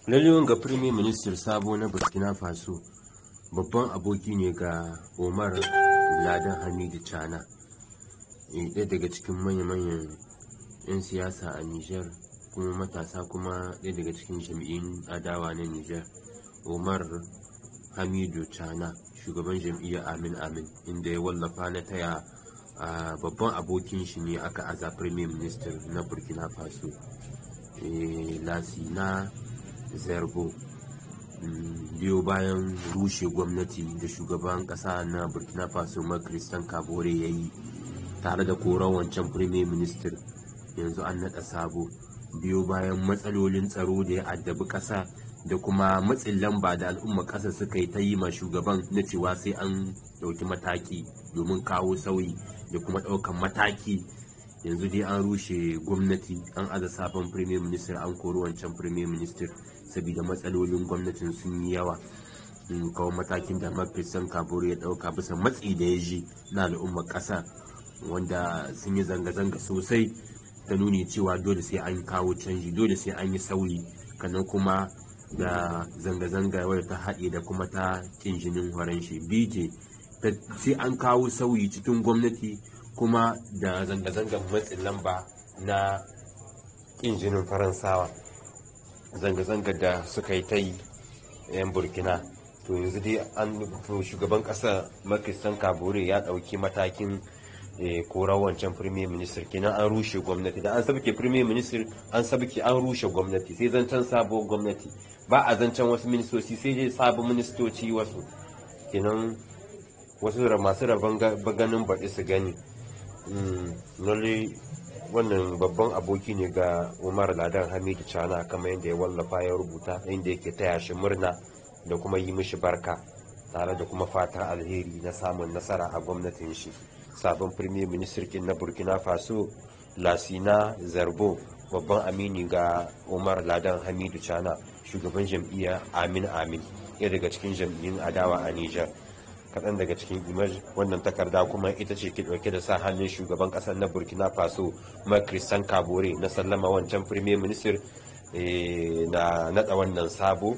Lalle ga Premier Minister sabo na Burkina Faso babban aboki ne ga Omar Ladan Hamidu Chana, ɗaya daga cikin manya-manyan 'yan siyasa a Nijar kuma matasa, kuma ɗaya daga cikin jam'iyyun adawa na Nijar. Omar Hamidu Chana, shugaban jam'iyyar Amin Amin, inda ya wallafa na taya babban abokin shi ne aka aza Premier Minister na Burkina Faso, Lassina Zerbo, biyo bayan rushe gwamnati da shugaban kasa na Burkina Faso Christian Kabore ya yi tare da koran wancan Premier Minister. Yanzu an naɗa sabo biyo bayan matsalolin tsaro da ya addabi ƙasa da kuma matsin lamba da al'umma ƙasa suka yi ta yi ma shugaban na cewa sai an ɗauki mataki domin kawo sauyi da kuma ɗaukan mataki. Yanzu dai an rushe gwamnati, an aza sabon Premier Minister, an kori wancan Premier Minister saboda matsalolin gwamnatin sun yi yawa. Kawo matakin da Christian Kabore ya ɗauka bisa matsi da ya ji na al'ummar ƙasa, wanda sun yi zanga-zanga sosai ta nuni cewa dole sai an kawo canji, dole sai an yi sauyi, kannan kuma da zanga-zanga wadda ta haɗe da kuma ta ƙin jinin horon shi bije sai an kawo sauyi cikin gwamnati, kuma da zanga-zangar matsin lamba na ƙin jinin faransawa, zanga-zangar da suka yi ta yi 'yan Burkina. To yanzu dai shugaban ƙasa Christian Kabore ya ɗauki matakin korar wancan Premier Minister, kenan an rushe gwamnati. Da an sabke Premier Minister an rushe gwamnati, sai zancen sabon gwamnati, ba a zancen wasu ministoci, sai dai sabon ministoci wasu, kenan wasu masu rabon ganin baɗi su gani. Wannan babban aboki ne ga Omar Ladan Hamidu Chana, kamar yadda ya wallafa ya rubuta, inda yake taya shi murna da kuma yi mishi barka, tare da kuma fatan alheri na samun nasara a gwamnatin shi. Sabon Premier Minister na Burkina Faso Lassina Zerbo, babban amini ga Omar Ladan Hamidu Chana, shugaban jam'iyyar Amin Amin, ɗaya daga cikin jam'iyyun adawa a Nijar. Kaɗan daga cikin image wannan takarda kuma ita ce ke ɗauke da sa hannun shugaban ƙasar na Burkina Faso Christian Kabore na sallama wancan Premier Minister na naɗa wannan sabo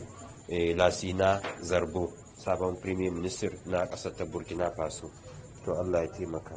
Lassina Zerbo, sabon Premier Minister na ƙasar ta Burkina Faso. To Allah ya taimaka.